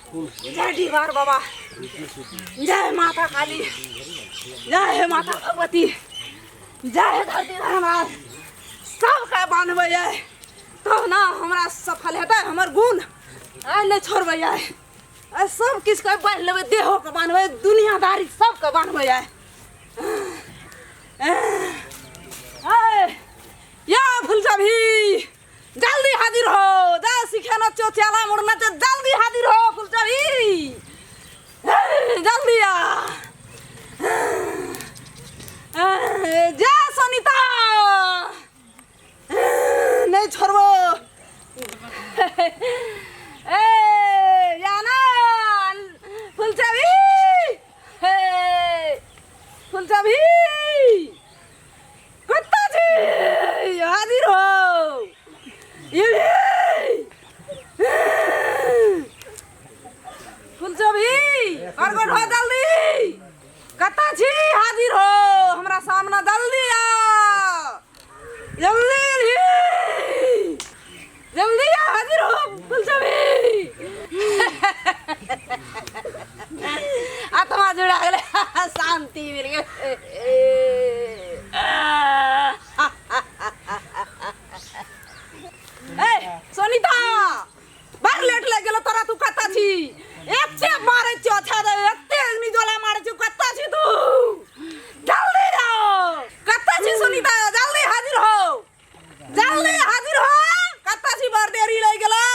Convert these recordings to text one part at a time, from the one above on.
जय दीवार बाबा, जय माता काली, जय माता भगवती, जय धरती धर्मात सबका बांधबै तब ना हमरा सफल हेतै हमर गुण नहीं छोड़बै सब किस के बांध लेबै देहो के बांधबै दुनियादारी सबके बांधबै या फुलचाभी जल्दी हाजिर हो जा सीखे न चोचला मुड़ना जल्दी हाजिर हो फुलचाभी जल्दी आ जा सनिता नहीं छोड़बो याना फुलचाभी फुलचाभी कत्ता जी हाजिर हो फुलचाभी प्रगट हो जल्दी कत्ता छी हाजिर हो हमरा सामने जल्दी आ जल्दी जल्दी आ हाजिर हो फुलचाभी आत्मा जुड़ा गले शांति मिल गए सोनिता बार लेट लग गेलो तोरा तू कत्ता छी एते मारे छ अच्छा दे एते निजोला मारे छ कत्ता छी तू जल्दी आओ कत्ता छी सोनिता जल्दी हाजिर हो कत्ता छी बार देरी लग गेलो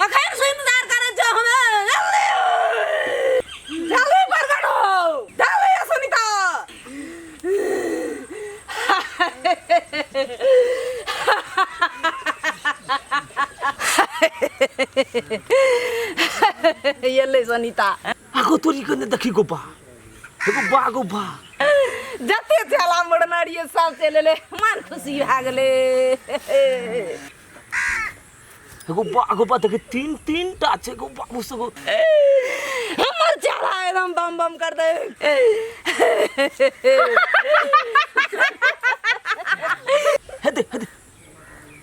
अखन से इंतजार करे छ हमें जल्दी प्रकट हो जल्दी सोनिता ये ले सनिता आगो तोरी कने देखी गोपा गोपा जते चला मड़नाड़िए सब चले ले मन खुशी भा गेले गोपा देखे तीन टा छे गोपा मुसगो हमर चला एकदम बम बम कर दे हेदे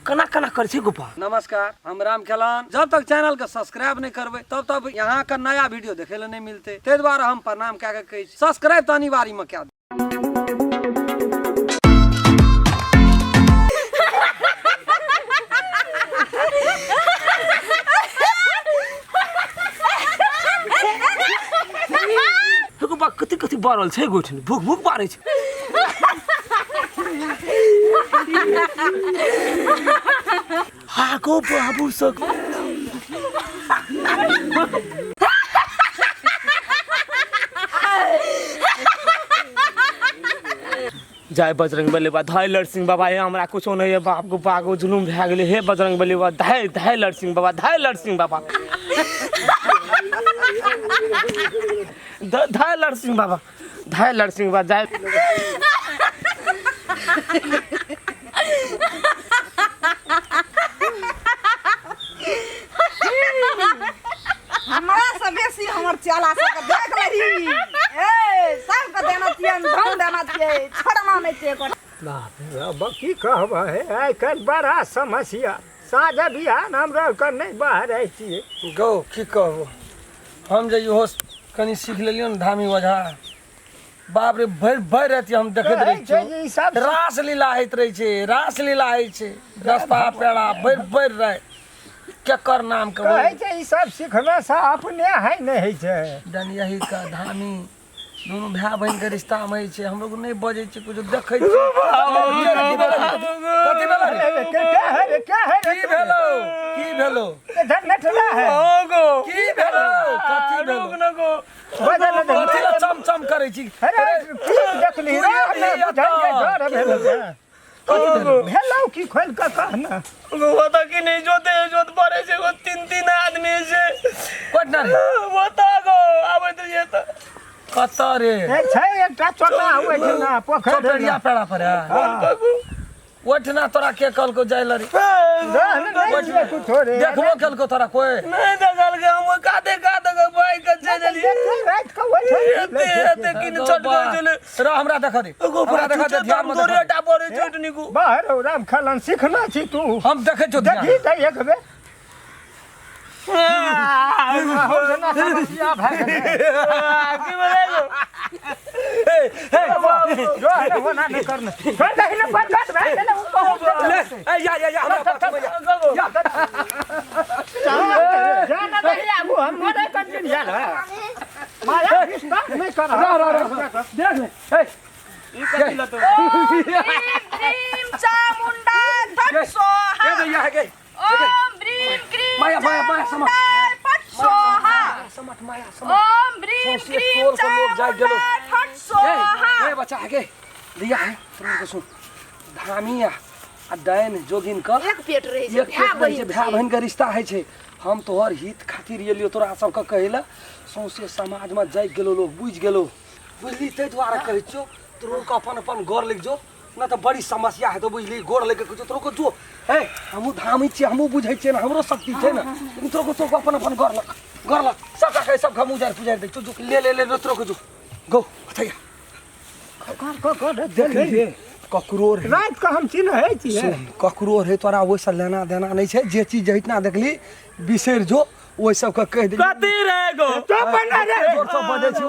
कना कर छे गोपा। नमस्कार, हम राम खेलान। जब तक चैनल के सब्सक्राइब नहीं करबे तब तक यहाँ का नया वीडियो देखे ले नहीं मिलते। ते द्वारा हम प्रणाम क्या कहे सब्सक्राइब तो अनिवार्य में क्या गोपा कथी बारल छे गोठन भूख बारे छे हाँ को बाबू सक जय बजरंग बली बा धाय लड़सिंह बाबा हे हमरा कुछो नहीं है बाप को पागो जुलूम भे गेले हे बजरंग बली बा धाय लड़सिंह बाबा धाय लड़सिंह बाबा धाय लड़सिंह बाबा जय हमरा से बेसी हमर चला सब देख लही सब के देना चाहिए धन देना चाहिए छोड़ना नहीं चाहिए बाप की कहबा है आइ कल बड़ा समस्या साझा बिहान हमरा कर नहीं बाहर आई छिए गो की कहबो हम जे इहो कनी सीख लेलियो न धामी वजह बाप रे भर रहती हम देखत रही छी रास लीला होइत रही छे दस्ता पेड़ा भर रहे केकर नाम के कहै छै ई सब सिखबे से अपने है नहीं है छै जन यही का धामी दोनों भाई बहन के रिश्ता में छे हम लोग नहीं बजे छे कुछ देखै छी कथि भेलो नठला है की भेलो कथि भेलो कथि चम करे छी अरे की देखली भेलो की खोल का कहना वो तो कि नहीं जोत पड़े छे वो तीन आदमी छे कोटना वो तो गो आबे तो ये तो कतरे छै एकटा छोटा हुए छै ना पोखर छोटरिया पेड़ा पर ओठना तोरा के कल को जाय लरी देखबो कल को तोरा कोई नहीं देखल के हम का दे भाई के चली रात का वो छै एते किन छोट चले रा हमरा देखा दे हमरा देखा दे ध्यान में दोरेटा पड़े छोटनी को बाहर राम खलन सीखना छी तू हम देखे जो देखी त एक बे बहुत जना समस्या भाग की बोलेगो जो है होना नहीं करना छोड़ दे ना बात भाई ना उसको या हमरा पास में या जाना नहीं आगू हम मरे कंटिन्यू जाला माया विश्वास नहीं कर देख ले ई कथि लतो भीम चामुंडा धट स्वाहा ये भैया है के ओम भीम क्रीम माया समा पट स्वाहा समट माया ओम भीम सौंसे क्रीम खोल कर लोग जाए गेलो। चामुंडा धट स्वाहा ए बच्चा है के लिया है तुम को सुन धामिया आ डायन जोगिन का एक पेट रहे एक भाई बहन का रिश्ता है छे हम तोहर हित खातिर ये लियो तोरा सब का कहेला सौंसे समाज में जाए गेलो लोग बुझ गेलो बुझली ते द्वारा कहै छो तोरो का अपन गौर लिख जो ना तो बड़ी समस्या है तो बुझली गोर लेके कुछ तोरो को जो है हमू धामी छी हमू बुझै छी ना हमरो शक्ति छै ना लेकिन तोरो को अपन गौर लग सब का कहे सब हमू जार पुजार दे जो ले तोरो को जो गो अथैया देख ले ककरो रे रात का हम चिन्ह है छी ककरो रे तोरा ओइसे लेना देना नहीं छै जे चीज जितना देखली बिसर जो ओइ सब का कह दे कथि रहेगो चौपना रे जोर से बजे छी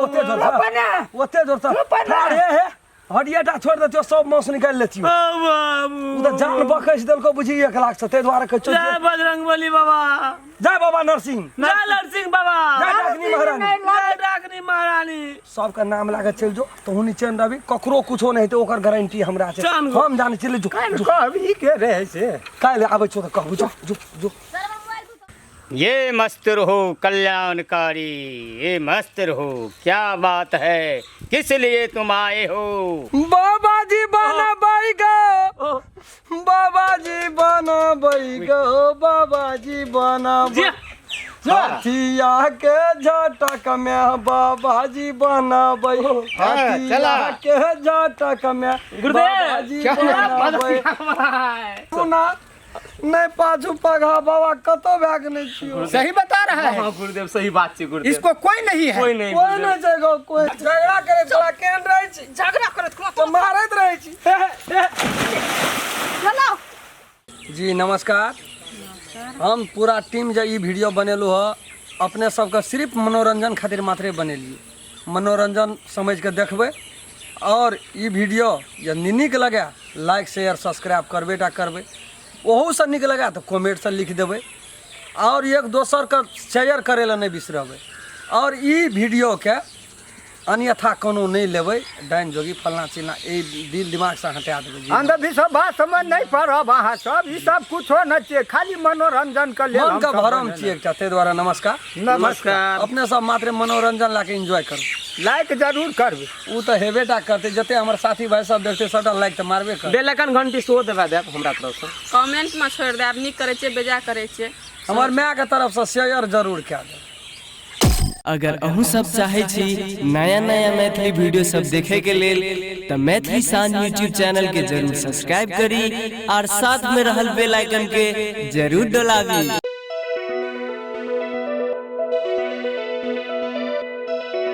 ओते जोर से ठाड़े है हडियाटा छोड़ देतियो सब मांस निकाल लेतियो ओ बाबू उ त जान बकैस देलको बुझी 1 लाख से ते द्वारा कह जय बजरंगबली बाबा जय बाबा नरसिंह जय नरसिंह बाबा जय डाकनी महारानी जय डाकनी महारानी सबका नाम लागे चल जो तो नीचे रवि ककरो कुछो नहीं तो ओकर गारंटी हमरा छै चल गो। हम जाने चले जो कभी के रहे से काल आबै छो त कहबू जो ये मस्त रहो कल्याणकारी, ये मस्त रहो। क्या बात है, किस लिए तुम आए हो? बाबा जी बना बैगो, बाबा जी बना बैगो, बाबा जी बना हथिया के झटक में बाबा जी बना हथिया के झटक में बाबा जी बना नहीं पाछू पगा बाबा कतो भाग नहीं छियो। सही बता रहा है। हाँ गुरुदेव सही बात छै गुरुदेव। इसको कोई नहीं है। कोई नहीं कोई नहीं जगह कोई झगड़ा करे चला केन रहे छी, झगड़ा करत तो मारत रहे छी। चलो जी नमस्कार, हम पूरा टीम जो ये वीडियो बनेलू है अपने सबका सिर्फ मनोरंजन खातिर मात्रे बनेलिए, मनोरंजन समझ के देखबे और ये वीडियो यदि नीक लगे लाइक शेयर सब्सक्राइब करबेटा करबे, ओहू से नीक लगा तो कमेंट से लिख देवे और एक दोसर का शेयर करे ला नहीं बिसरबे और ये वीडियो के अन्यथा कोनो नहीं लेवे डाइन जोगी फलना चिलना ए दिल दिमाग से हटा देवे। अंधविश्वास समझ नहीं पड़ब अहाँ सब, ई सब कुछ हो न चाहिए, खाली मनोरंजन के लिए मन का भरम चाहिए ते द्वारा नमस्कार नमस्कार। अपने सब मात्र मनोरंजन लाके एंजॉय करू, लाइक जरूर करबे, उ तो हेबेटा करते जते हमर साथी भाई सब देखते सबटा लाइक तो मारबे कर। बेल आइकन घंटी सो देबा देब हमरा तरफ से, कमेंट में छोड़ दे, नीक करे छे बेजा करे छे, हमर माय के तरफ से शेयर जरूर क्या दे। अगर अहू सब चाहे छी नया नया मैथिली वीडियो सब देखे के लेल तो मैथिली साँझ यूट्यूब चैनल के जरूर सब्सक्राइब करी और साथ में रहल बेल आइकन के जरूर दबावी।